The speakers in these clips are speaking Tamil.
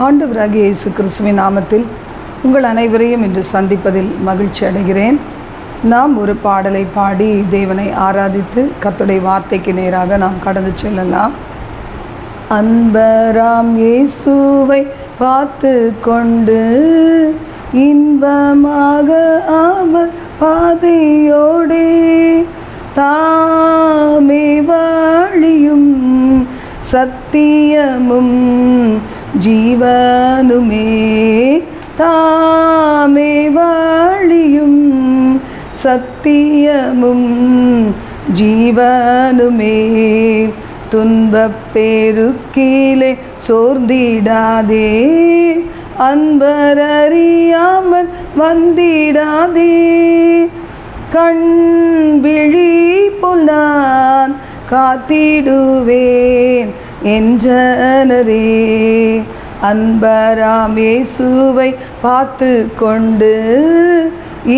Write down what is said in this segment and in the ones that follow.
ஆண்டவராகிய இயேசு கிறிஸ்துவின் நாமத்தில் உங்கள் அனைவரையும் இன்று சந்திப்பதில் மகிழ்ச்சி அடைகிறேன். நாம் ஒரு பாடலை பாடி தேவனை ஆராதித்து கர்த்தருடைய வார்த்தைக்கு நேராக நாம் கடந்து செல்லலாம். அன்பராம் இயேசுவை பார்த்து கொண்டு இன்பமாக அவர் பாதையோடே தாமே வழியும் சத்தியமும் ஜீவனுமே, தாமே வழியும் சத்தியமும் ஜீவனுமே. துன்பப் பெருக்கிலே சோர்ந்திடாதே, அன்பர் அறியாமல் வந்திடாதே. கண் விழி போல் நான் காத்திடுவேன் என்றனரே. அன்பராம் இயேசுவை பார்த்து கொண்டு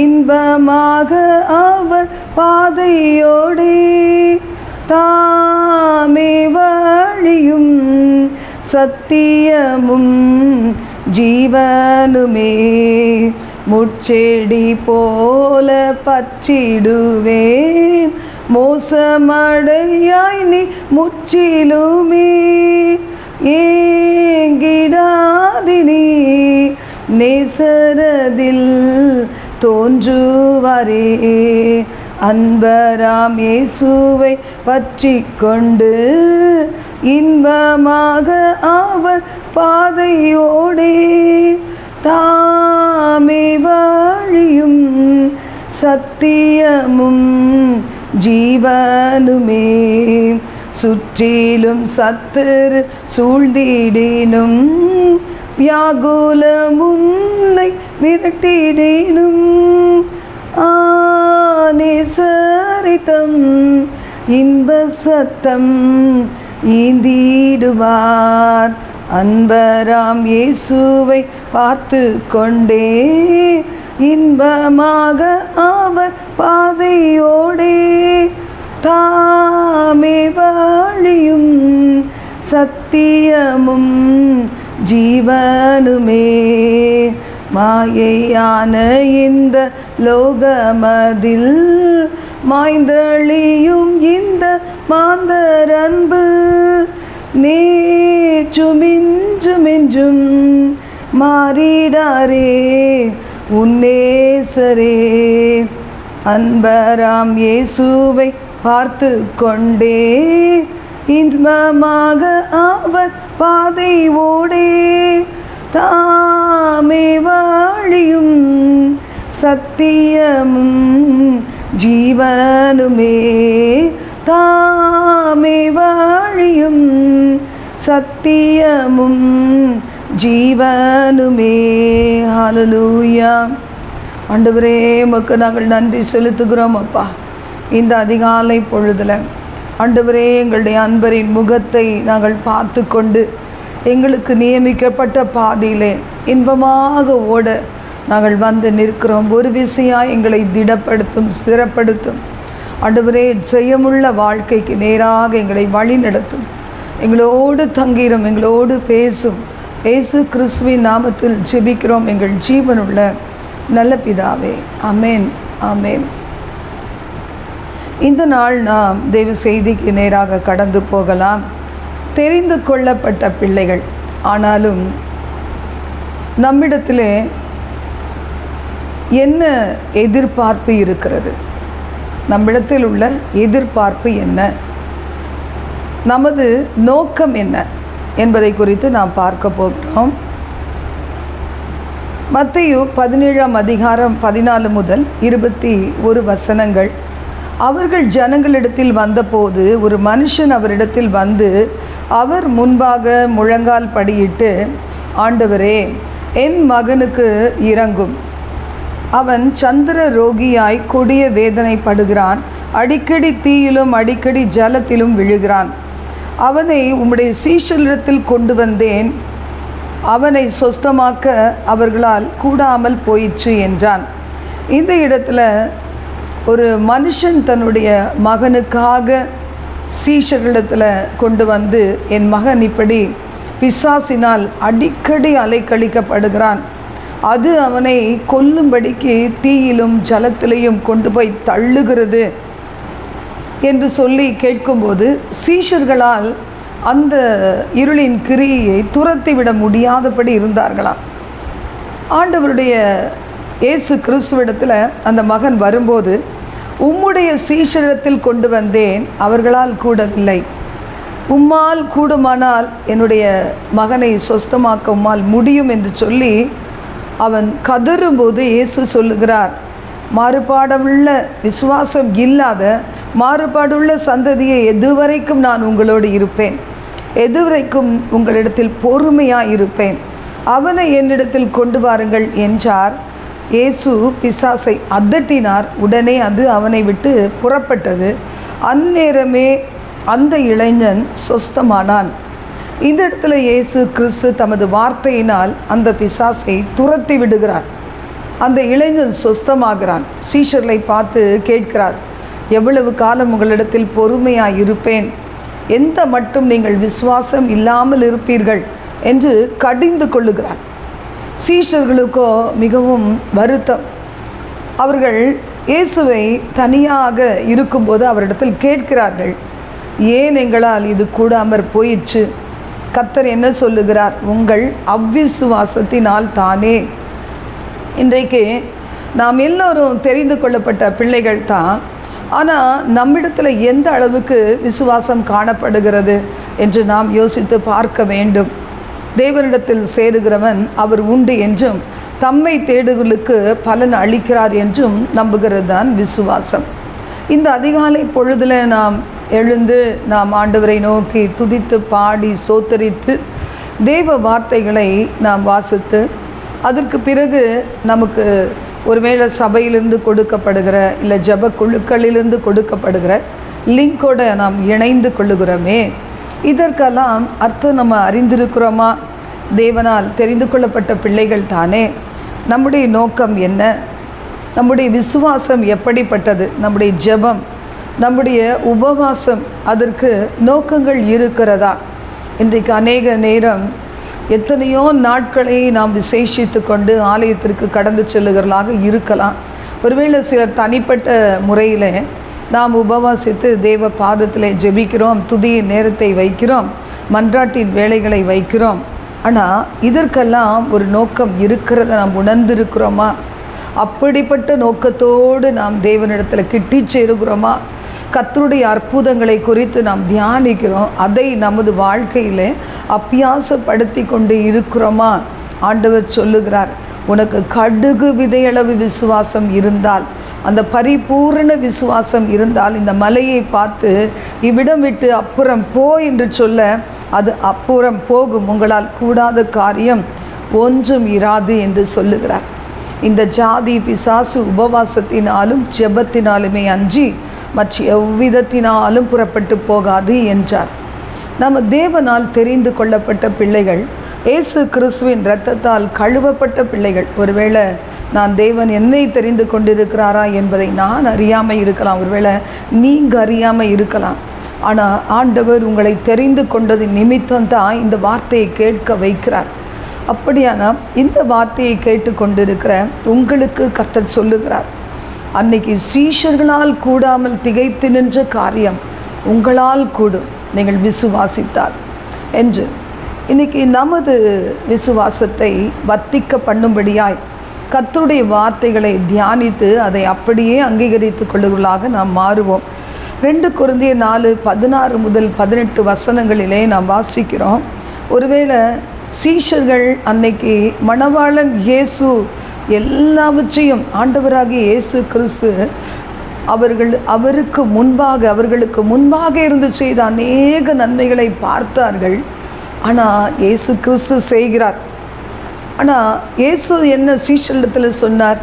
இன்பமாக அவர் பாதையோடே தாமே வழியும் சத்தியமும் ஜீவனுமே. முச்செடி போல பற்றிடுவேன், மோசமடையாய் நீ முற்றிலுமே. ஏங்கிடாதினி நேசரதில் தோன்றுவாரே. அன்பராம் இயேசுவை பற்றி கொண்டு இன்பமாக அவர் பாதையோடே தாமே வழியும் சத்தியமும் ஜீவனுமே. சுற்றிலும் சத்துரு சூழ்ந்திடினும் வியாகுலம் உன்னை விரட்டிடினும் நேசரித்தம் இன்ப சத்தம் ஈந்திடுவார். அன்பராம் இயேசுவை பார்த்து கொண்டே இன்பமாக அவர் பாதையோடே தாமே வழியும் சத்தியமும் ஜீவனுமே. மாயையான இந்த லோகமதில் மாய்ந்தளியும் இந்த மாந்தர் அன்பு நேற்றுமின்றுமென்றும் மாறிடாரே உன்னேசரே. அன்பராம் இயேசுவை பார்த்து கொண்டே இன்பமாக அவர் பாதையோடே தாமே வழியும் சத்தியமும் ஜீவனுமே. தாமே வழியும் சத்தியமும் ஜீவனுமே. ஹல்லேலூயா. ஆண்டவரே, உமக்கு நாங்கள் நன்றி செலுத்துகிறோம் அப்பா. இந்த அதிகாலை பொழுதில் ஆண்டவரே, எங்களுடைய அன்பரின் முகத்தை நாங்கள் பார்த்து கொண்டு எங்களுக்கு நியமிக்கப்பட்ட பாதையிலே இன்பமாக ஓட நாங்கள் வந்து நிற்கிறோம். ஒரு விசையாக எங்களை திடப்படுத்தும், ஸ்திரப்படுத்தும். ஆண்டவரே, ஜெயமுள்ள வாழ்க்கைக்கு நேராக எங்களை வழி நடத்தும். எங்களோடு தங்கிரும், எங்களோடு பேசும். இயேசு கிறிஸ்துவின் நாமத்தில் ஜெபிக்கிறோம் எங்கள் ஜீவனுள்ள நல்ல பிதாவே. ஆமேன், ஆமேன். இந்த நாள் நாம் தேவ செய்திக்கு நேராக கடந்து போகலாம். தெரிந்து கொள்ளப்பட்ட பிள்ளைகள், ஆனாலும் நம்மிடத்திலே என்ன எதிர்பார்ப்பு இருக்கிறது? நம்மிடத்தில் உள்ள எதிர்பார்ப்பு என்ன? நமது நோக்கம் என்ன என்பதை குறித்து நாம் பார்க்க போகிறோம். மத்தேயு 17ஆம் அதிகாரம் 14 முதல் 21 வசனங்கள். அவர்கள் ஜனங்களிடத்தில் வந்தபோது ஒரு மனுஷன் அவரிடத்தில் வந்து அவர் முன்பாக முழங்கால் படியிட்டு, ஆண்டவரே, என் மகனுக்கு இரங்கும். அவன் சந்திர ரோகியாய் கொடிய வேதனைப்படுகிறான். அடிக்கடி தீயிலும் அடிக்கடி ஜலத்திலும் விழுகிறான். அவனை உம்முடைய சீஷரிடத்தில் கொண்டு வந்தேன். அவனை சொஸ்தமாக்க அவர்களால் கூடாமல் போயிற்று என்றான். இந்த இடத்துல ஒரு மனுஷன் தன்னுடைய மகனுக்காக சீஷர்களிடத்தில் கொண்டு வந்து, என் மகன் இப்படி பிசாசினால் அடிக்கடி அலைக்கழிக்கப்படுகிறான். அது அவனை கொல்லும்படிக்கு தீயிலும் ஜலத்திலையும் கொண்டு போய் தள்ளுகிறது என்று சொல்லி கேட்கும்போது சீஷர்களால் அந்த இருளின் கிரியையை துரத்திவிட முடியாதபடி இருந்தார்களாம். ஆண்டவருடைய இயேசு கிறிஸ்துவிடத்தில் அந்த மகன் வரும்போது, உம்முடைய சீஷரிடத்தில் கொண்டு வந்தேன், அவர்களால் கூடவில்லை, உம்மால் கூடுமானால் என்னுடைய மகனை சொஸ்தமாக்க உம்மால் முடியும் என்று சொல்லி அவன் கதறும்போது இயேசு சொல்லுகிறார், மாறுபாடுள்ள விசுவாசம் இல்லாத மாறுபாடுள்ள சந்ததியை எதுவரைக்கும் நான் உங்களோடு இருப்பேன், எதுவரைக்கும் உங்களிடத்தில் பொறுமையாக இருப்பேன், அவனை என்னிடத்தில் கொண்டு வாருங்கள் என்றார். இயேசு பிசாசை அதட்டினார். உடனே அது அவனை விட்டு புறப்பட்டது. அந்நேரமே அந்த இளைஞன் சொஸ்தமானான். இந்த இடத்துல இயேசு கிறிஸ்து தமது வார்த்தையினால் அந்த பிசாசை துரத்தி விடுகிறார். அந்த இளைஞன் சொஸ்தமாகிறான். சீஷர்களை பார்த்து கேட்கிறார், எவ்வளவு காலம் உங்களிடத்தில் பொறுமையாக இருப்பேன், எந்த மட்டும் நீங்கள் விசுவாசம் இல்லாமல் இருப்பீர்கள் என்று கடிந்து கொள்ளுகிறார். சீஷர்களுக்கோ மிகவும் வருத்தம். அவர்கள் இயேசுவை தனியாக இருக்கும்போது அவரிடத்தில் கேட்கிறார்கள், ஏன் எங்களால் இது கூடாமற் போயிற்று? கர்த்தர் என்ன சொல்லுகிறார்? உங்கள் அவ்விசுவாசத்தினால் தானே. இன்றைக்கு நாம் எல்லோரும் தெரிந்து கொள்ளப்பட்ட பிள்ளைகள் தான். ஆனால் நம்மிடத்தில் எந்த அளவுக்கு விசுவாசம் காணப்படுகிறது என்று நாம் யோசித்து பார்க்க வேண்டும். தேவனிடத்தில் சேருகிறவன் அவர் உண்டு என்றும் தம்மை தேடுகளுக்கு பலன் அளிக்கிறார் என்றும் நம்புகிறது தான் விசுவாசம். இந்த அதிகாலை பொழுதில் நாம் எழுந்து நாம் ஆண்டவரை நோக்கி துதித்து பாடி சோத்தரித்து தேவ வார்த்தைகளை நாம் வாசித்து, அதற்கு பிறகு நமக்கு ஒருவேளை சபையிலிருந்து கொடுக்கப்படுகிற இல்லை ஜெப குழுக்களிலிருந்து கொடுக்கப்படுகிற லிங்கோடு நாம் இணைந்து கொள்ளுகிறோமே, இதற்கெல்லாம் அர்த்தம் நம்ம அறிந்திருக்கிறோமா? தேவனால் தெரிந்து கொள்ளப்பட்ட பிள்ளைகள் தானே. நம்முடைய நோக்கம் என்ன? நம்முடைய விசுவாசம் எப்படிப்பட்டது? நம்முடைய ஜெபம், நம்முடைய உபவாசம், அதற்கு நோக்கங்கள் இருக்கிறதா? இன்றைக்கு அநேக நேரம் எத்தனையோ நாட்களை நாம் விசேஷித்து கொண்டு ஆலயத்திற்கு கடந்து செல்லுகிறவர்களாக இருக்கலாம். ஒருவேளை சிலர் தனிப்பட்ட முறையில் நாம் உபவாசித்து தேவ பாதத்தில் ஜெபிக்கிறோம், துதியின் நேரத்தை வைக்கிறோம், மன்றாட்டின் வேலைகளை வைக்கிறோம். ஆனால் இதற்கெல்லாம் ஒரு நோக்கம் இருக்கிறத நாம் உணர்ந்திருக்கிறோமா? அப்படிப்பட்ட நோக்கத்தோடு நாம் தேவனிடத்தில் கிட்டி சேருகிறோமா? கர்த்தருடைய அற்புதங்களை குறித்து நாம் தியானிக்கிறோம், அதை நமது வாழ்க்கையில் அபியாசப்படுத்தி கொண்டு இருக்கிறோமா? ஆண்டவர் சொல்லுகிறார், உனக்கு கடுகு விதையளவு விசுவாசம் இருந்தால், அந்த பரிபூரண விசுவாசம் இருந்தால், இந்த மலையை பார்த்து இவ்விடம் விட்டு அப்புறம் போ என்று சொல்ல அது அப்புறம் போகும், உங்களால் கூடாத காரியம் ஒன்றும் இராது என்று சொல்லுகிறார். இந்த ஜாதி பிசாசு உபவாசத்தினாலும் ஜெபத்தினாலுமே அன்றி மற்ற எவ்விதத்தினாலும் புறப்பட்டு போகாது என்றார். நம்ம தேவனால் தெரிந்து கொள்ளப்பட்ட பிள்ளைகள், இயேசு கிறிஸ்துவின் இரத்தத்தால் கழுவப்பட்ட பிள்ளைகள். ஒருவேளை நான் தேவன் என்னை தெரிந்து கொண்டிருக்கிறாரா என்பதை நான் அறியாமல் இருக்கலாம், ஒருவேளை நீங்கள் அறியாமல் இருக்கலாம். ஆனால் ஆண்டவர் உங்களை தெரிந்து கொண்டது நிமித்தம் தான் இந்த வார்த்தையை கேட்க வைக்கிறார். அப்படியானா இந்த வார்த்தையை கேட்டு கொண்டிருக்கிற உங்களுக்கு கர்த்தர் சொல்லுகிறார், அன்னைக்கு சீஷர்களால் கூடாமல் திகைத்து நின்ற காரியம் உங்களால் கூடும், நீங்கள் விசுவாசித்தார் என்று. இன்றைக்கி நமது விசுவாசத்தை வர்த்திக்க பண்ணும்படியாய் கர்த்தருடைய வார்த்தைகளை தியானித்து அதை அப்படியே அங்கீகரித்து கொள்ளுவர்களாக நாம் மாறுவோம். 2 கொரிந்தியர் 4:16-18 வசனங்களிலே நாம் வாசிக்கிறோம். ஒருவேளை சீஷர்கள் அன்னைக்கு மணவாளன் இயேசு எல்லாவற்றையும், ஆண்டவராகிய இயேசு கிறிஸ்து அவர்களுக்கு முன்பாக இருந்து செய்த அநேக நன்மைகளை பார்த்தார்கள். ஆனால் இயேசு கிறிஸ்து செய்கிறார். ஆனால் இயேசு என்ன சீஷரிடத்தில் சொன்னார்?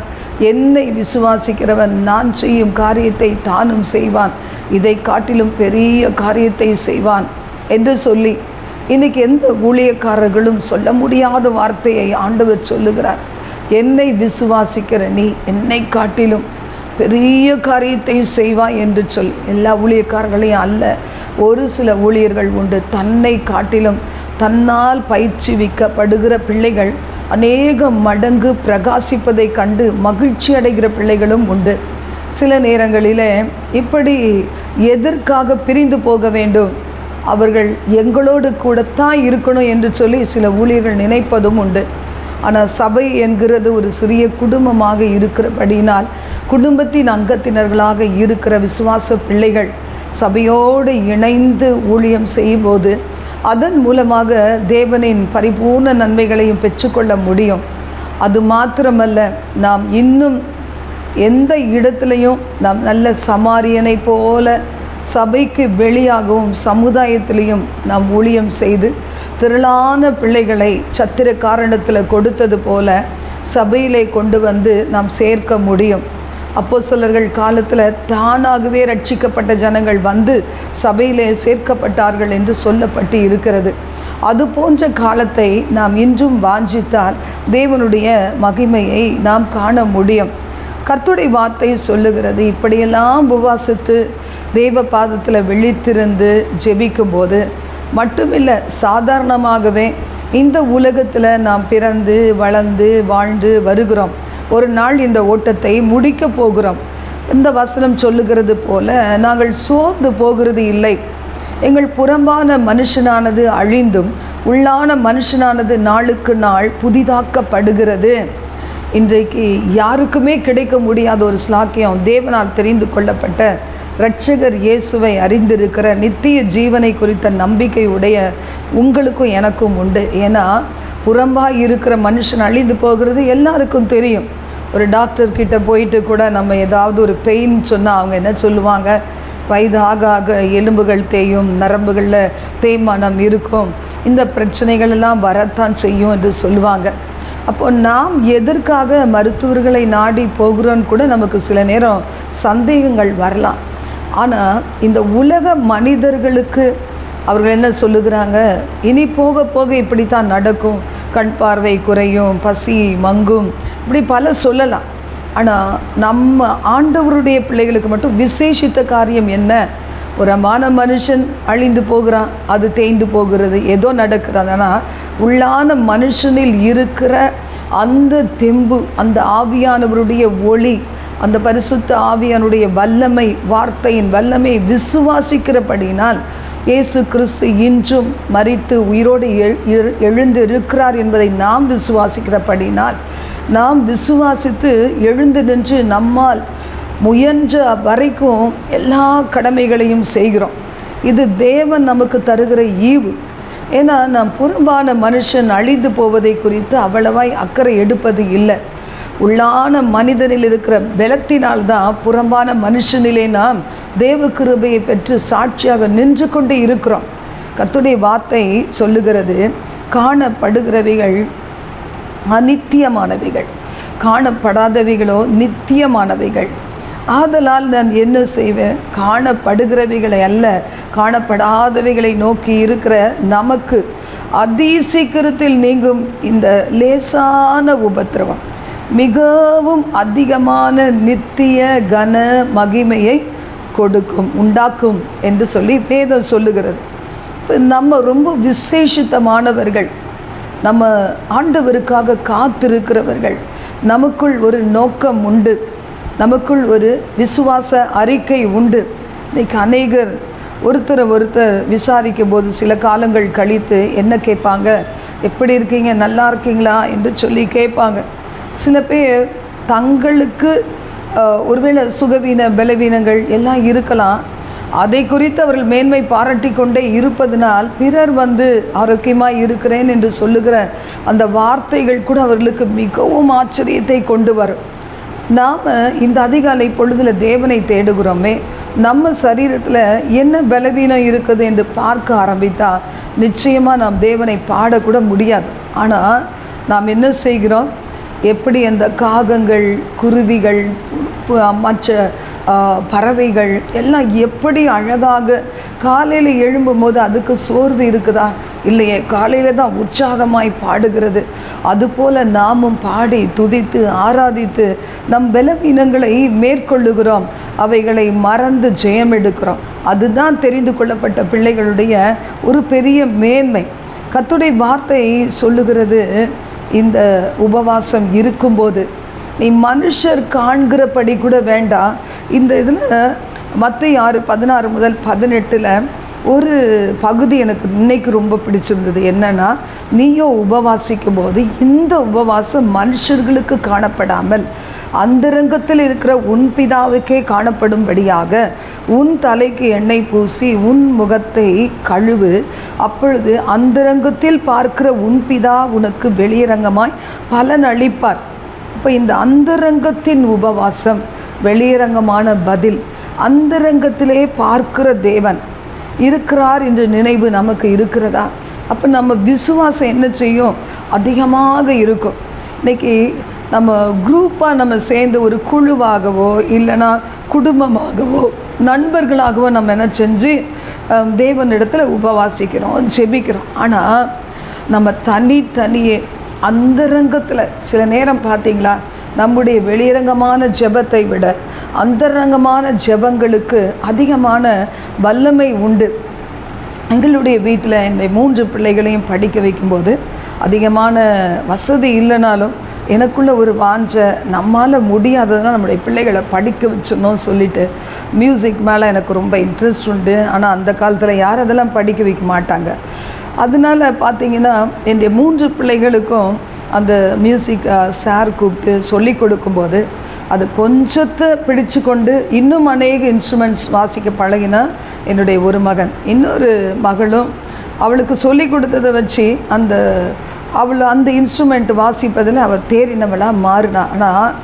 என்னை விசுவாசிக்கிறவன் நான் செய்யும் காரியத்தை தானும் செய்வான், இதை காட்டிலும் பெரிய காரியத்தை செய்வான் என்று சொல்லி, இன்றைக்கி எந்த ஊழியக்காரர்களும் சொல்ல முடியாத வார்த்தையை ஆண்டவர் சொல்லுகிறார். என்னை விசுவாசிக்கிற நீ என்னை காட்டிலும் பெரிய காரியத்தை செய்வாய் என்று சொல். எல்லா ஊழியக்காரர்களையும் அல்ல, ஒரு சில ஊழியர்கள் உண்டு தன்னை காட்டிலும் தன்னால் பயிற்சிவிக்கப்படுகிற பிள்ளைகள் அநேக மடங்கு பிரகாசிப்பதை கண்டு மகிழ்ச்சி அடைகிற பிள்ளைகளும் உண்டு. சில நேரங்களில் இப்படி எதற்காக பிரிந்து போக வேண்டும், அவர்கள் எங்களோடு கூடத்தான் இருக்கணும் என்று சொல்லி சில ஊழியர்கள் நினைப்பதும் உண்டு. ஆனால் சபை என்கிறது ஒரு சிறிய குடும்பமாக இருக்கிறபடியினால் குடும்பத்தின் அங்கத்தினர்களாக இருக்கிற விசுவாச பிள்ளைகள் சபையோடு இணைந்து ஊழியம் செய்யும்போது அதன் மூலமாக தேவனின் பரிபூர்ண நன்மைகளையும் பெற்றுக்கொள்ள முடியும். அது மாத்திரமல்ல, நாம் இன்னும் எந்த இடத்துலையும் நாம் நல்ல சமாரியனை போல சபைக்கு வெளியாகவும் சமுதாயத்திலையும் நாம் ஊழியம் செய்து திரளான பிள்ளைகளை சத்திர காரணத்தில் கொடுத்தது போல சபையிலே கொண்டு வந்து நாம் சேர்க்க முடியும். அப்போஸ்தலர்கள் காலத்தில் தானாகவே ரட்சிக்கப்பட்ட ஜனங்கள் வந்து சபையிலே சேர்க்கப்பட்டார்கள் என்று சொல்லப்பட்டு இருக்கிறது. அது போன்ற காலத்தை நாம் இன்றும் வாஞ்சித்தால் தேவனுடைய மகிமையை நாம் காண முடியும். கர்த்தருடைய வார்த்தை சொல்லுகிறது, இப்படியெல்லாம் உபவாசித்து தேவ பாதத்தில் விழித்திருந்து ஜெபிக்கும் போது மட்டுமில்லை, சாதாரணமாகவே இந்த உலகத்தில் நாம் பிறந்து வளர்ந்து வாழ்ந்து வருகிறோம். ஒரு நாள் இந்த ஓட்டத்தை முடிக்க போகிறோம். இந்த வசனம் சொல்லுகிறது போல நாங்கள் சோர்ந்து போகிறது இல்லை. எங்கள் புறம்பான மனுஷனானது அழிந்தும் உள்ளான மனுஷனானது நாளுக்கு நாள் புதிதாக்கப்படுகிறது. இன்றைக்கு யாருக்குமே கிடைக்க முடியாத ஒரு ஸ்லாக்கியம், தேவனால் தெரிந்து கொள்ளப்பட்ட இரட்சகர் இயேசுவை அறிந்திருக்கிற நித்திய ஜீவனை குறித்த நம்பிக்கை உடைய உங்களுக்கும் எனக்கும் உண்டு. ஏன்னா புறம்பாக இருக்கிற மனுஷன் அழிந்து போகிறது எல்லாருக்கும் தெரியும். ஒரு டாக்டர்கிட்ட போயிட்டு கூட நம்ம ஏதாவது ஒரு பெயின் சொன்னால் அவங்க என்ன சொல்லுவாங்க, வயது ஆக ஆக எலும்புகள் தேயும், நரம்புகளில் தேய்மானம் இருக்கும், இந்த பிரச்சனைகள் எல்லாம் வரத்தான் செய்யும் என்று சொல்லுவாங்க. அப்போ நாம் எதற்காக மருத்துவர்களை நாடி போகிறோன்னு கூட நமக்கு சில நேரம் சந்தேகங்கள் வரலாம். ஆனால் இந்த உலக மனிதர்களுக்கு அவர்கள் என்ன சொல்லுகிறாங்க, இனி போக போக இப்படித்தான் நடக்கும், கண் பார்வை குறையும், பசி மங்கும், இப்படி பல சொல்லலாம். ஆனால் நம்ம ஆண்டவருடைய பிள்ளைகளுக்கு மட்டும் விசேஷித்த காரியம் என்ன? புறமான மனுஷன் அழிந்து போகிறான், அது தேய்ந்து போகிறது, ஏதோ நடக்கிறது. ஆனால் உள்ளான மனுஷனில் இருக்கிற அந்த தெம்பு, அந்த ஆவியானவருடைய ஒளி, அந்த பரிசுத்த ஆவியானுடைய வல்லமை, வார்த்தையின் வல்லமை விசுவாசிக்கிறபடினால் இயேசு கிறிஸ்து இன்றும் மரித்து உயிரோடு எழுந்து இருக்கிறார் என்பதை நாம் விசுவாசிக்கிறபடினால் நாம் விசுவாசித்து எழுந்து நின்று நம்மால் முயன்ற வரைக்கும் எல்லா கடமைகளையும் செய்கிறோம். இது தேவன் நமக்கு தருகிற ஈவு. ஏன்னா நாம் புறம்பான மனுஷன் அழிந்து போவதை குறித்து அவ்வளவாய் அக்கறை எடுப்பது இல்லை. உள்ளான மனிதனில் இருக்கிற பலத்தினால்தான் புறம்பான மனுஷனிலே நாம் தேவ கிருபையை பெற்று சாட்சியாக நின்று கொண்டு இருக்கிறோம். கர்த்தருடைய வார்த்தை சொல்லுகிறது, காணப்படுகிறவைகள் அநித்தியமானவைகள், காணப்படாதவைகளோ நித்தியமானவைகள். ஆதலால் நான் என்ன செய்வேன், காணப்படுகிறவைகளை அல்ல காணப்படாதவைகளை நோக்கி இருக்கிற நமக்கு அதிசீக்கிரத்தில் நீங்கும் இந்த லேசான உபத்திரவம் மிகவும் அதிகமான நித்திய கன மகிமையை கொடுக்கும், உண்டாக்கும் என்று சொல்லி வேதம் சொல்லுகிறது. இப்போ நம்ம ரொம்ப விசேஷித்தமானவர்கள், நம்ம ஆண்டவருக்காக காத்திருக்கிறவர்கள், நமக்குள் ஒரு நோக்கம் உண்டு, நமக்குள் ஒரு விசுவாச அறிக்கை உண்டு. இன்றைக்கு அநேகர் ஒருத்தர் விசாரிக்கும் போது சில காலங்கள் கழித்து என்ன கேட்பாங்க, எப்படி இருக்கீங்க, நல்லா இருக்கீங்களா என்று சொல்லி கேட்பாங்க. சில பேர் தங்களுக்கு ஒருவேளை சுகவீன பலவீனங்கள் எல்லாம் இருக்கலாம், அதை குறித்து அவர்கள் மேன்மை பாராட்டி கொண்டே இருப்பதனால் பிறர் வந்து ஆரோக்கியமாக இருக்கிறேன் என்று சொல்லுகிற அந்த வார்த்தைகள் கூட அவர்களுக்கு மிகவும் ஆச்சரியத்தை கொண்டு வரும். நாம் இந்த அதிகாலை பொழுதில் தேவனை தேடுகிறோமே, நம்ம சரீரத்தில் என்ன பலவீனம் இருக்குது என்று பார்க்க ஆரம்பித்தால் நிச்சயமாக நாம் தேவனை பாடக்கூட முடியாது. ஆனால் நாம் என்ன செய்கிறோம், எப்படி அந்த காகங்கள், குருவிகள், மற்ற பறவைகள் எல்லாம் எப்படி அழகாக காலையில் எழும்பும் போது அதுக்கு சோர்வு இருக்குதா இல்லையே, காலையில் தான் உற்சாகமாய் பாடுகிறது. அதுபோல் நாமும் பாடி துதித்து ஆராதித்து நம் பலவீனங்களை மேற்கொள்ளுகிறோம், அவைகளை மறந்து ஜெயம் எடுக்கிறோம். அதுதான் தெரிந்து கொள்ளப்பட்ட பிள்ளைகளுடைய ஒரு பெரிய மேன்மை. கர்த்தருடைய வார்த்தை சொல்லுகிறது, இந்த உபவாசம் இருக்கும்போது நீ மனுஷர் காண்கிறபடி கூட வேண்டாம். இந்த இதில் மத்தேயு 6:16 முதல் 18 ஒரு பகுதி எனக்கு இன்னைக்கு ரொம்ப பிடிச்சிருந்தது. என்னன்னா, நீயோ உபவாசிக்கும் போது இந்த உபவாசம் மனுஷர்களுக்கு காணப்படாமல் அந்தரங்கத்தில் இருக்கிற உன் பிதாவுக்கே காணப்படும்படியாக உன் தலைக்கு எண்ணெய் பூசி உன் முகத்தை கழுவு. அப்பொழுது அந்தரங்கத்தில் பார்க்கிற உன் பிதா உனக்கு வெளியரங்கமாய் பலன் அளிப்பார். இப்போ இந்த அந்தரங்கத்தின் உபவாசம், வெளியரங்கமான பதில், அந்தரங்கத்திலே பார்க்கிற தேவன் இருக்கிறார் என்ற நினைவு நமக்கு இருக்கிறதா? அப்போ நம்ம விசுவாசம் என்ன செய்யும்? அதிகமாக இருக்கும். இன்றைக்கி நம்ம குரூப்பாக நம்ம சேர்ந்து ஒரு குழுவாகவோ இல்லைனா குடும்பமாகவோ நண்பர்களாகவோ நம்ம என்ன செஞ்சு தேவனிடத்தில் உபவாசிக்கிறோம், ஜெபிக்கிறோம். ஆனால் நம்ம தனியே அந்தரங்கத்தில் சில நேரம் பார்த்திங்களா, நம்முடைய வெளியரங்கமான ஜெபத்தை விட அந்தரங்கமான ஜெபங்களுக்கு அதிகமான வல்லமை உண்டு. எங்களுடைய வீட்டில் இந்த 3 பிள்ளைகளையும் படிக்க வைக்கும்போது அதிகமான வசதி இல்லைனாலும் எனக்குள்ள ஒரு வாஞ்ச, நம்மால் முடியாததுனால் நம்முடைய பிள்ளைகளை படிக்க வச்சிடணும் சொல்லிட்டு மியூசிக் மேலே எனக்கு ரொம்ப இன்ட்ரெஸ்ட் உண்டு. ஆனால் அந்த காலத்தில் யார் அதெல்லாம் படிக்க வைக்க மாட்டாங்க. அதனால் பார்த்திங்கன்னா என்னுடைய 3 பிள்ளைகளுக்கும் அந்த மியூசிக் சார் கூப்பிட்டு சொல்லி கொடுக்கும்போது அது கொஞ்சத்தை பிடிச்சு கொண்டு இன்னும் அநேக இன்ஸ்ட்ருமெண்ட்ஸ் வாசிக்க பழகினா என்னுடைய ஒரு மகன். இன்னொரு மகளும் அவளுக்கு சொல்லி கொடுத்ததை வச்சு அவள் அந்த இன்ஸ்ட்ருமெண்ட் வாசிப்பதில் அவள் தேறினவளாக மாறினா. ஆனால்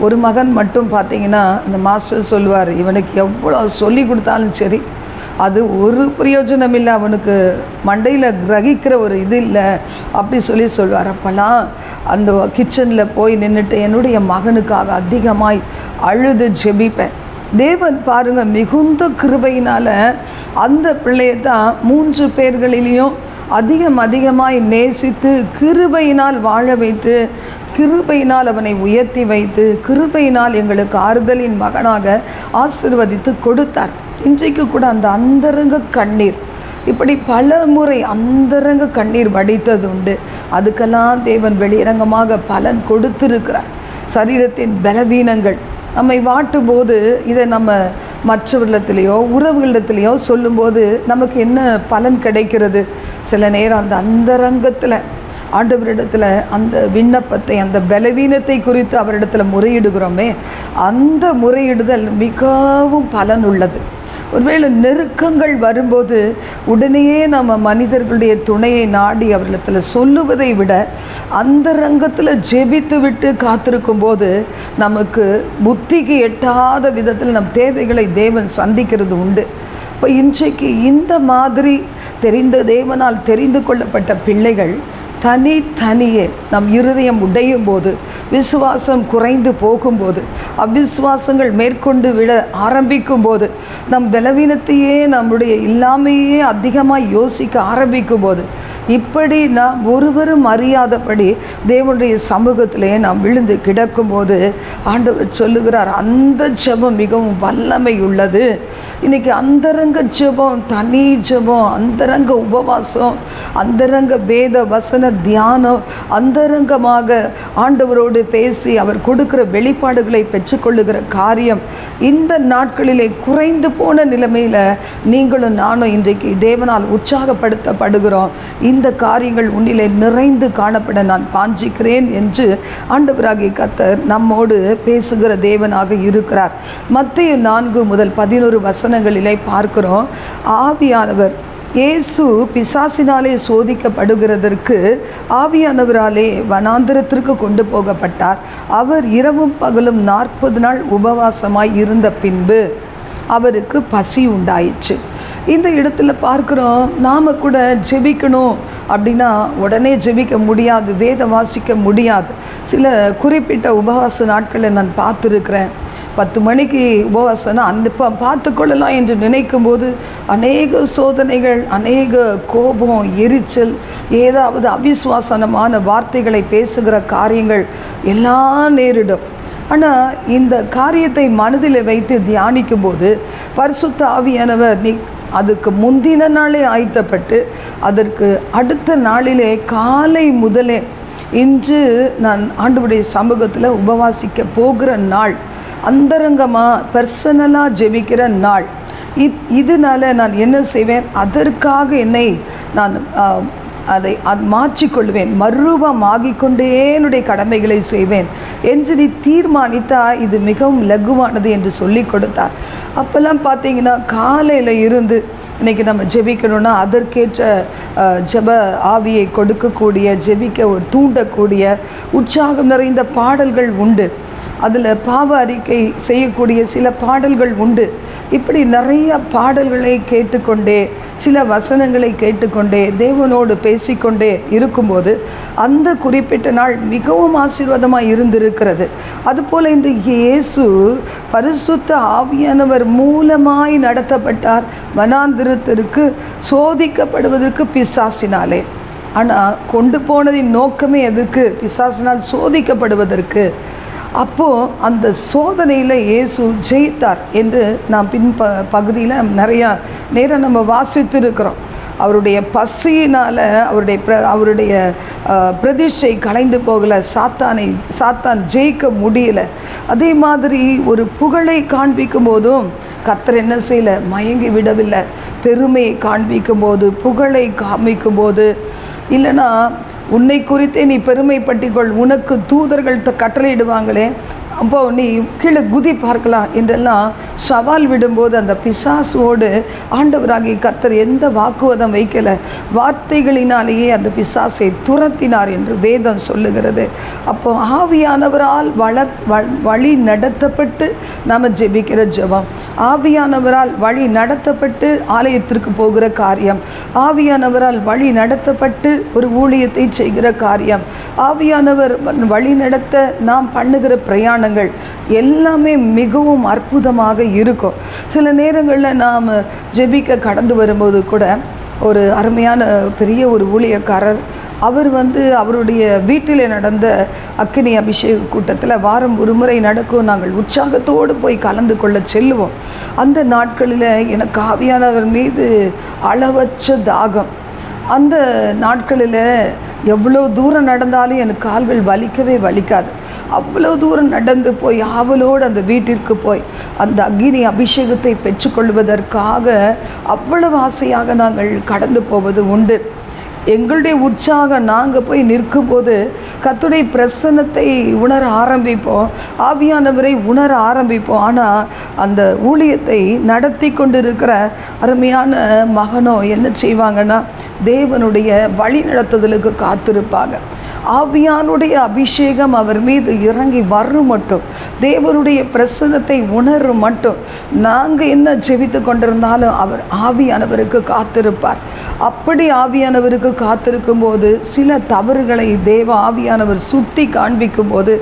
ஒரு மகன் மட்டும் பார்த்திங்கன்னா அந்த மாஸ்டர் சொல்லுவார், இவனுக்கு எவ்வளோ சொல்லி கொடுத்தாலும் சரி அது ஒரு பிரயோஜனம் இல்லை, அவனுக்கு மண்டையில் கிரகிக்கிற ஒரு இது இல்லை அப்படி சொல்லுவார். அப்போல்லாம் அந்த கிச்சனில் போய் நின்றுட்டு என்னுடைய மகனுக்காக அதிகமாய் அழுது ஜெபிப்பேன். தேவன் பாருங்கள், மிகுந்த கிருபையினால் அந்த பிள்ளையை தான் 3 பேர்களிலையும் அதிகமாய் நேசித்து கிருபையினால் வாழ வைத்து, கிருபையினால் அவனை உயர்த்தி வைத்து, கிருபையினால் எங்களுக்கு ஆறுதலின் மகனாக ஆசீர்வதித்து கொடுத்தார். இன்றைக்கு கூட அந்த அந்தரங்க கண்ணீர், இப்படி பல முறை அந்தரங்க கண்ணீர் வடித்தது உண்டு. அதுக்கெல்லாம் தேவன் வெளியரங்கமாக பலன் கொடுத்திருக்கிறார். சரீரத்தின் பலவீனங்கள் நம்மை வாட்டும் போது இதை நம்ம மற்றவர்களிடத்துலையோ உறவுகளிடத்துலையோ சொல்லும்போது நமக்கு என்ன பலன் கிடைக்கிறது? சில நேரம் அந்த அந்தரங்கத்தில் ஆண்டவரிடத்தில் அந்த விண்ணப்பத்தை, அந்த பலவீனத்தை குறித்து அவரிடத்தில் முறையிடுகிறோமே, அந்த முறையிடுதல் மிகவும் பலன் உள்ளது. ஒருவேளை நெருக்கங்கள் வரும்போது உடனேயே நம்ம மனிதர்களுடைய துணையை நாடி அவர்களிடத்தில் சொல்லுவதை விட அந்தரங்கத்தில் ஜெபித்து விட்டு காத்திருக்கும் போது நமக்கு புத்திக்கு எட்டாத விதத்தில் நம் தேவைகளை தேவன் சந்திக்கிறது உண்டு. இப்போ இன்றைக்கு இந்த மாதிரி தேவனால் தெரிந்து கொள்ளப்பட்ட பிள்ளைகள் தனியே நம் இருதயம் உடையும் போது, விசுவாசம் குறைந்து போகும்போது, அவ்விசுவாசங்கள் மேற்கொண்டு விட ஆரம்பிக்கும் போது, நம் பலவீனத்தையே நம்முடைய இல்லாமையே அதிகமாக யோசிக்க ஆரம்பிக்கும் போது, இப்படி நாம் ஒருவரும் அறியாதபடி தேவனுடைய சமூகத்திலே நாம் விழுந்து கிடக்கும்போது ஆண்டவர் சொல்லுகிறார், அந்த ஜெபம் மிகவும் வல்லமை உள்ளது. இன்றைக்கி அந்தரங்க ஜெபம், தனி ஜெபம், அந்தரங்க உபவாசம், அந்தரங்க வேத வசன தியானம், அந்தரங்கமாக ஆண்டவரோடு பேசி அவர் கொடுக்கிற வெளிப்பாடுகளை பெற்றுக்கொள்ளுகிற காரியம் இந்த நாட்களிலே குறைந்து போன நிலைமையில் நீங்களும் நானும் இன்றைக்கு தேவனால் உற்சாகப்படுத்தப்படுகிறோம். இந்த காரியங்கள் உன்னிலே நிறைந்து காணப்பட நான் வாஞ்சிக்கிறேன் என்று ஆண்டவராகிய கர்த்தர் நம்மோடு பேசுகிற தேவனாக இருக்கிறார். மத்தேயு 4 முதல் 11 வசனங்களிலே பார்க்கிறோம். ஆவியானவர் இயேசு பிசாசினாலே சோதிக்கப்படுகிறதற்கு ஆவியானவராலே வனாந்திரத்திற்கு கொண்டு போகப்பட்டார். அவர் இரவும் பகலும் 40 நாள் உபவாசமாய் இருந்த பின்பு அவருக்கு பசி உண்டாயிற்று. இந்த இடத்துல பார்க்குறோம், நாம் கூட ஜெபிக்கணும் அப்படின்னா உடனே ஜெபிக்க முடியாது, வேதம் வாசிக்க முடியாது. சில குறிப்பிட்ட உபவாச நாட்களை நான் பார்த்துருக்கிறேன். 10 மணிக்கு உபவாசம்னா அந்த பார்த்துக்கொள்ளலாம் என்று நினைக்கும் போது அநேக சோதனைகள், அநேக கோபம், எரிச்சல், ஏதாவது அவிசுவாசனமான வார்த்தைகளை பேசுகிற காரியங்கள் எல்லாம் நேரிடும். ஆனால் இந்த காரியத்தை மனதில் வைத்து தியானிக்கும் போது பரிசுத்த ஆவியானவர், நீ அதுக்கு முந்தின நாளே ஆயத்தப்பட்டு அதற்கு அடுத்த நாளிலே காலை முதலே இன்று நான் ஆண்டவருடைய சமூகத்தில் உபவாசிக்க போகிற நாள், அந்தரங்கமாக பர்சனலாக ஜெபிக்கிற நாள். இதனால் நான் என்ன செய்வேன், அதற்காக என்னை நான் அதை மாற்றிக்கொள்வேன், மறுரூபமாகிக்கொண்டே என்னுடைய கடமைகளை செய்வேன் என்று நீ தீர்மானித்தா இது மிகவும் லகுவானது என்று சொல்லி கொடுத்தார். அப்போல்லாம் பார்த்தீங்கன்னா காலையில் இருந்து இன்றைக்கி நம்ம ஜெபிக்கணும்னா அதற்கேற்ற ஜெப ஆவியை கொடுக்கக்கூடிய, ஜெபிக்க ஒரு தூண்டக்கூடிய உற்சாகம் நிறைந்த பாடல்கள் உண்டு. அதில் பாவ அறிக்கை செய்யக்கூடிய சில பாடல்கள் உண்டு. இப்படி நிறைய பாடல்களை கேட்டுக்கொண்டே, சில வசனங்களை கேட்டுக்கொண்டே, தேவனோடு பேசிக்கொண்டே இருக்கும்போது அந்த குறிப்பிட்ட நாள் மிகவும் ஆசீர்வாதமாக இருந்திருக்கிறது. அதுபோல் இன்று இயேசு பரிசுத்த ஆவியானவர் மூலமாய் நடத்தப்பட்டார் வனாந்திரத்திற்கு, சோதிக்கப்படுவதற்கு பிசாசினாலே. ஆனால் கொண்டு போனதின் நோக்கமே எதுக்கு? பிசாசினால் சோதிக்கப்படுவதற்கு. அப்போது அந்த சோதனையில் இயேசு ஜெயித்தார் என்று நாம் பகுதியில் நிறையா நேரம் நம்ம வாசித்திருக்கிறோம். அவருடைய பசியினால் அவருடைய பிரதிஷ்டை கலைந்து போகலை, சாத்தான் ஜெயிக்க முடியலை. அதே மாதிரி ஒரு புகழை காண்பிக்கும் போதும் கர்த்தர் என்ன செய்யலை, மயங்கி விடவில்லை. பெருமையை காண்பிக்கும் போது, புகழை காமிக்கும் போது, இல்லைன்னா உன்னை குறித்தே நீ பெருமைப்பட்டிக்கொள், உனக்கு தூதர்கள் கட்டளையிடுவாங்களே, அப்போ நீ கீழே குதி பார்க்கலாம் என்றெல்லாம் சவால் விடும்போது அந்த பிசாசோடு ஆண்டவராகிய கர்த்தர் எந்த வாக்குவாதம் வைக்கலை, வார்த்தைகளினாலேயே அந்த பிசாசை துரத்தினார் என்று வேதம் சொல்லுகிறது. அப்போ ஆவியானவரால் வழி நடத்தப்பட்டு நாம் ஜெபிக்கிற ஜெபம், ஆவியானவரால் வழி நடத்தப்பட்டு ஆலயத்திற்கு போகிற காரியம், ஆவியானவரால் வழி நடத்தப்பட்டு ஒரு ஊழியத்தை செய்கிற காரியம், ஆவியானவர் வழி நடத்த நாம் பண்ணுகிற பிரயாணங்கள் எல்லாமே மிகவும் அற்புதமாக இருக்கும். சில நேரங்களில் நாம் ஜெபிக்க கடந்து வரும்போது கூட ஒரு அருமையான பெரிய ஒரு ஊழியக்காரர், அவர் அவருடைய வீட்டில் நடந்த அக்கினி அபிஷேக கூட்டத்தில் வாரம் ஒரு முறை நடக்கும். நாங்கள் உற்சாகத்தோடு போய் கலந்து கொள்ள செல்லுவோம். அந்த நாட்களில் எனக்கு ஆவியானவர் மீது அளவற்ற தாகம். அந்த நாட்களில் எவ்வளோ தூரம் நடந்தாலும் எனக்கு கால்கள் வலிக்காது. அவ்வளோ தூரம் நடந்து போய் ஆவலோடு அந்த வீட்டிற்கு போய் அந்த அக்கினி அபிஷேகத்தை பெற்றுக்கொள்வதற்காக அவ்வளவு ஆசையாக நாங்கள் கடந்து போவது உண்டு. எங்களுடைய உற்சாகம் நாங்கள் போய் நிற்கும்போது கர்த்தருடைய பிரசன்னத்தை உணர ஆரம்பிப்போம், ஆவியானவரை உணர ஆரம்பிப்போம். ஆனால் அந்த ஊழியத்தை நடத்தி கொண்டிருக்கிற அருமையான மகனோ என்ன செய்வாங்கன்னா, தேவனுடைய வழி நடத்துதலுக்கு காத்திருப்பாங்க. ஆவியானுடைய அபிஷேகம் அவர் மீது இறங்கி வரும் மட்டும், தேவனுடைய பிரசன்னத்தை உணரும் மட்டும் நாங்கள் என்ன ஜெபித்து கொண்டிருந்தாலும் அவர் ஆவியானவருக்கு காத்திருப்பார். அப்படி ஆவியானவருக்கு காத்திருக்கும் போது சில தவறுகளை தேவ ஆவியானவர் சுட்டி காண்பிக்கும் போது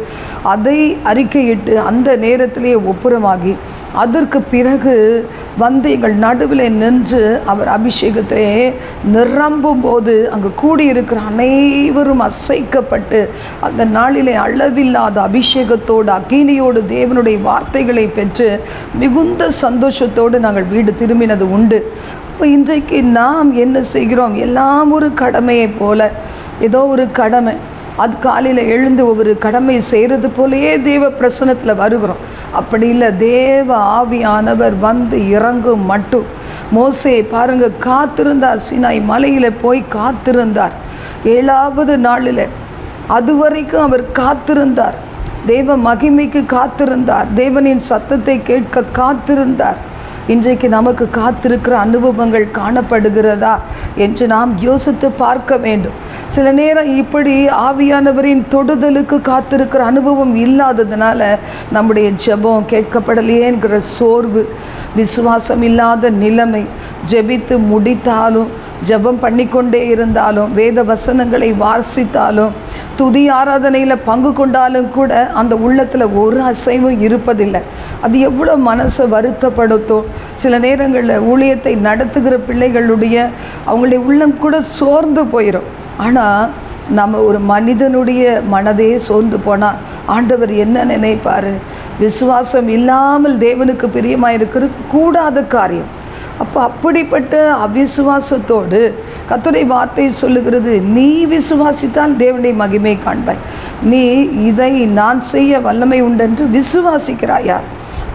அதை அறிக்கையிட்டு அந்த நேரத்திலே ஒப்புரமாகி அதற்கு பிறகு எங்கள் நடுவில் நின்று அவர் அபிஷேகத்தை நிரம்பும் போது அங்கு கூடியிருக்கிற அனைவரும் அசைக்கப்பட்டு அந்த நாளிலே அளவில்லாத அபிஷேகத்தோடு அக்கினியோடு தேவனுடைய வார்த்தைகளை பெற்று மிகுந்த சந்தோஷத்தோடு நாங்கள் வீடு திரும்பினது உண்டு. இப்போ இன்றைக்கு நாம் என்ன செய்கிறோம், எல்லாம் ஒரு கடமையை போல, ஏதோ ஒரு கடமை, அது காலையில் எழுந்து ஒவ்வொரு கடமை செய்கிறது போலேயே தேவ பிரசன்னத்தில் வருகிறோம். அப்படி இல்லை, தேவ ஆவியானவர் இறங்கும் மட்டும். மோசே பாருங்க, காத்திருந்தார், சீனாய் மலையில் போய் காத்திருந்தார். 7வது நாளில் அதுவரைக்கும் அவர் காத்திருந்தார், தேவ மகிமைக்கு காத்திருந்தார், தேவனின் சத்தத்தை கேட்க காத்திருந்தார். இன்றைக்கு நமக்கு காத்திருக்கிற அனுபவங்கள் காணப்படுகிறதா என்று நாம் யோசித்து பார்க்க வேண்டும். சில நேரம் இப்படி ஆவியானவரின் தொடுதலுக்கு காத்திருக்கிற அனுபவம் இல்லாததுனால நம்முடைய ஜெபம் கேட்கப்படலையேங்கிற சோர்வு, விசுவாசம் இல்லாத நிலைமை, ஜெபித்து முடித்தாலும் ஜெபம் பண்ணிக்கொண்டே இருந்தாலும் வேத வசனங்களை வாசித்தாலும் துதி ஆராதனையில் பங்கு கொண்டாலும் கூட அந்த உள்ளத்தில் ஒரு அசைவும் இருப்பதில்லை. அது எவ்வளோ மனசை வருத்தப்படுத்தும். சில நேரங்களில் ஊழியத்தை நடத்துகிற பிள்ளைகளுடைய அவங்களுடைய உள்ளம் கூட சோர்ந்து போயிடும். ஆனால் நம்ம ஒரு மனிதனுடைய மனதே சோர்ந்து போனால் ஆண்டவர் என்ன நினைப்பார்? விசுவாசம் இல்லாமல் தேவனுக்கு பிரியமாக இருக்கிறது கூடாத காரியம். அப்போ அப்படிப்பட்ட அவிசுவாசத்தோடு கர்த்தருடைய வார்த்தை சொல்லுகிறது, நீ விசுவாசித்தால் தேவனுடைய மகிமை காண்பாய். நீ இதை நான் செய்ய வல்லமை உண்டென்று விசுவாசிக்கிறாயா?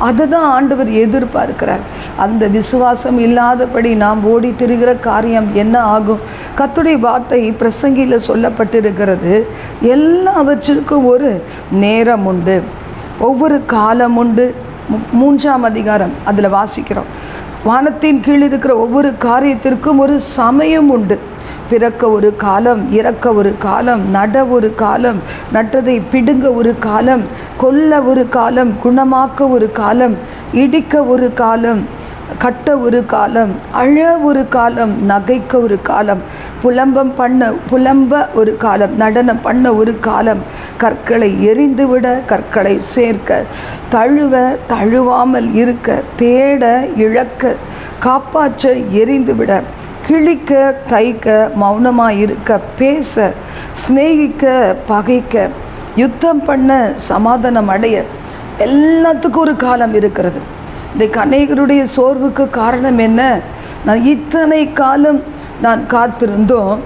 அதை தான் ஆண்டவர் எதிர்பார்க்கிறார். அந்த விசுவாசம் இல்லாதபடி நாம் ஓடி திரிகிற காரியம் என்ன ஆகும்? கர்த்தருடைய வார்த்தை பிரசங்கியில் சொல்லப்பட்டிருக்கிறது, எல்லாவற்றிற்கும் ஒரு நேரம் உண்டு, ஒவ்வொரு காலம் உண்டு. 3ஆம் அதிகாரம் அதில் வாசிக்கிறோம், வானத்தின் கீழ் இருக்கிற ஒவ்வொரு காரியத்திற்கும் ஒரு சமயம் உண்டு. பிறக்க ஒரு காலம், இறக்க ஒரு காலம், நட ஒரு காலம், நட்டதை பிடுங்க ஒரு காலம், கொல்ல ஒரு காலம், குணமாக்க ஒரு காலம், இடிக்க ஒரு காலம், கட்ட ஒரு காலம், அழ ஒரு காலம், நகைக்க ஒரு காலம், புலம்ப ஒரு காலம், நடனம் பண்ண ஒரு காலம், கற்களை எரிந்துவிட, கற்களை சேர்க்க, தழுவ தழுவாமல் இருக்க, தேட இழக்க, காப்பாற்ற எரிந்துவிட, கிழிக்க தைக்க, மௌனமாயிருக்க, பேச, சிநேகிக்க பகைக்க, யுத்தம் பண்ண, சமாதானம் அடைய, எல்லாத்துக்கும் ஒரு காலம் இருக்கிறது. இன்றைக்கு அநேகருடைய சோர்வுக்கு காரணம் என்ன? நான் இத்தனை காலம் நான் காத்திருந்தோம்,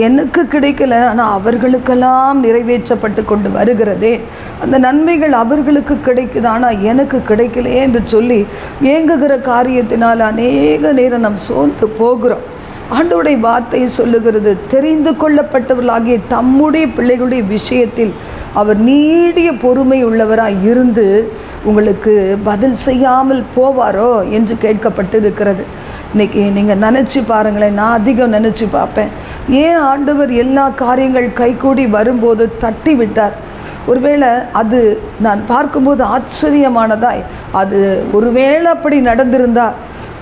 எனக்கு கிடைக்கல, ஆனால் அவர்களுக்கெல்லாம் நிறைவேற்றப்பட்டு கொண்டு வருகிறதே, அந்த நன்மைகள் அவர்களுக்கு கிடைக்குது, ஆனால் எனக்கு கிடைக்கலையே என்று சொல்லி ஏங்குகிற காரியத்தினால் அநேக நேரம் நாம் சோர்ந்து போகிறோம். ஆண்டவருடைய வார்த்தை சொல்லுகிறது, தெரிந்து கொள்ளப்பட்டவர்களாகிய தம்முடைய பிள்ளைகளுடைய விஷயத்தில் அவர் நீடிய பொறுமை உள்ளவராய் இருந்து உங்களுக்கு பதில் செய்யாமல் போவாரோ என்று கேட்கப்பட்டிருக்கிறது. இன்றைக்கி நீங்கள் நினச்சி பாருங்களேன், நான் அதிகம் நினச்சி பார்ப்பேன், ஏன் ஆண்டவர் எல்லா காரியங்கள் கைகூடி வரும்போது தட்டி விட்டார்? ஒருவேளை அது நான் பார்க்கும்போது ஆச்சரியமானதாய், அது ஒருவேளை அப்படி நடந்திருந்தால்,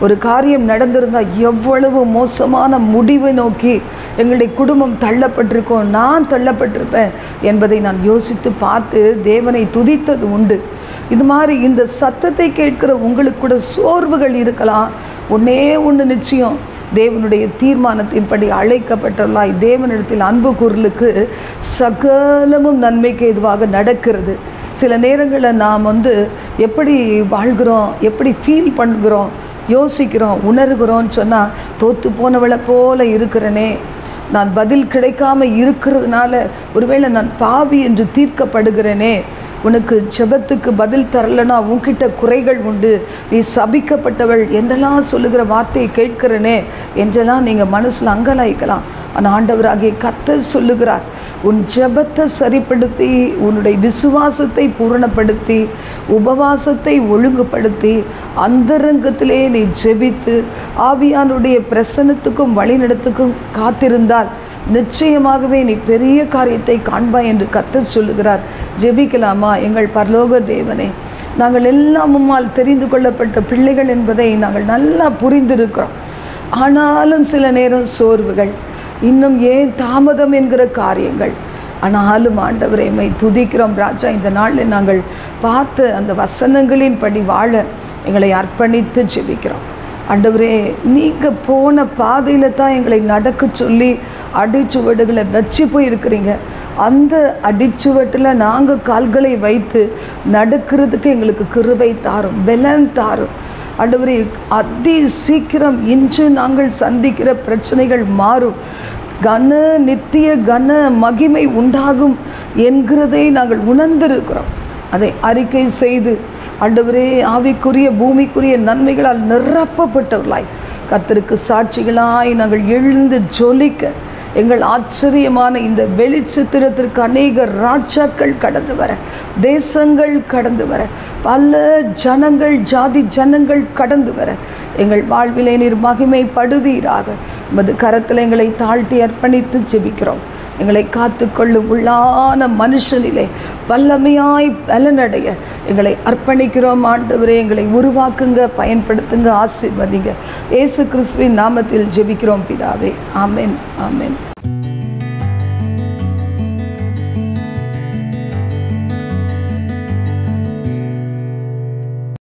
ஒரு காரியம் நடந்திருந்தால் எவ்வளவு மோசமான முடிவை நோக்கி எங்களுடைய குடும்பம் தள்ளப்பட்டிருக்கோம், நான் தள்ளப்பட்டிருப்பேன் என்பதை நான் யோசித்து பார்த்து தேவனை துதித்தது உண்டு. இது மாதிரி இந்த சத்தத்தை கேட்கிற உங்களுக்கு கூட சோர்வுகள் இருக்கலாம். ஒன்றே ஒன்று நிச்சயம், தேவனுடைய தீர்மானத்தின்படி அழைக்கப்பட்டவர்களாய் தேவனிடத்தில் அன்பு கூறலுக்கு சகலமும் நன்மைக்கு எதுவாக நடக்கிறது. சில நேரங்களில் நாம் எப்படி வாழ்கிறோம், எப்படி ஃபீல் பண்ணுகிறோம், யோசிக்கிறோம், உணர்கிறோன்னு சொன்னால், தோற்று போனவளை போல இருக்கிறனே, நான் பதில் கிடைக்காம இருக்கிறதுனால ஒருவேளை நான் பாவி என்று தீர்க்கப்படுகிறேனே, உனக்கு ஜெபத்துக்கு பதில் தரலனா உன்கிட்ட குறைகள் உண்டு, நீ சபிக்கப்பட்டவள் என்றெல்லாம் சொல்லுகிற வார்த்தையை கேட்கிறனே என்றெல்லாம் நீங்கள் மனசில் அங்கலாய்க்கலாம். ஆனால் ஆண்டவராகிய கர்த்தர் சொல்லுகிறார், உன் ஜெபத்தை சரிப்படுத்தி, உன்னுடைய விசுவாசத்தை பூரணப்படுத்தி, உபவாசத்தை ஒழுங்குபடுத்தி, அந்தரங்கத்திலே நீ ஜெபித்து ஆவியானுடைய பிரசன்னத்துக்கும் வழிநடத்துக்கும் காத்திருந்தால் நிச்சயமாகவே நீ பெரிய காரியத்தை காண்பாய் என்று கர்த்தர் சொல்லுகிறார். ஜெபிக்கலாமா? எங்கள் பரலோக தேவனே, நாங்கள் எல்லாம் உம்மால் தெரிந்து கொள்ளப்பட்ட பிள்ளைகள் என்பதை நாங்கள் நல்லா புரிந்திருக்கிறோம். ஆனாலும் சில நேரம் சோர்வுகள், இன்னும் ஏன் தாமதம் என்கிற காரியங்கள். ஆனாலும் ஆண்டவரை உம்மை துதிக்கிறோம் ராஜா. இந்த நாளில் நாங்கள் பார்த்த அந்த வசனங்களின் படி வாழ எங்களை அர்ப்பணித்து ஜெபிக்கிறோம். ஆண்டவரே, நீங்கள் போன பாதையில் தான் எங்களை நடக்க சொல்லி அடிச்சுவடுகளை வச்சு போயிருக்கிறீங்க. அந்த அடிச்சுவட்டில் நாங்கள் கால்களை வைத்து நடக்கிறதுக்கு எங்களுக்கு கிருபை தாரும், பலன் தாரும். ஆண்டவரே, அதி சீக்கிரம் இன்று நாங்கள் சந்திக்கிற பிரச்சனைகள் மாறும், நித்திய கன மகிமை உண்டாகும் என்கிறதை நாங்கள் உணர்ந்திருக்கிறோம். அதை அறிக்கை செய்து ஆண்டவரே, ஆவிக்குரிய பூமிக்குரிய நன்மைகளால் நிரப்பப்பட்டவர்களாய் கர்த்தருக்கு சாட்சிகளாய் நாங்கள் எழுந்து ஜொலிக்க, எங்கள் ஆச்சரியமான இந்த வெளிச்சித்திரத்திற்கு அநேக ராஜாக்கள் கடந்து வர, தேசங்கள் கடந்து வர, பல ஜனங்கள், ஜாதி ஜனங்கள் கடந்து வர எங்கள் வாழ்விலே நீர் மகிமைப்படுவீராக. உமது கரத்தில் எங்களை தாழ்த்தி அர்ப்பணித்து ஜெபிக்கிறோம். எங்களை காத்துக்கொள்ளும் உள்ளான மனுஷனிலே வல்லமையாய் பலனடைய எங்களை அர்ப்பணிக்கிறோம். ஆண்டவரே, எங்களை உருவாக்குங்க, பயன்படுத்துங்க, ஆசீர்வதிங்க. இயேசு கிறிஸ்துவின் நாமத்தில் ஜெபிக்கிறோம் பிதாவே. ஆமென், ஆமென்.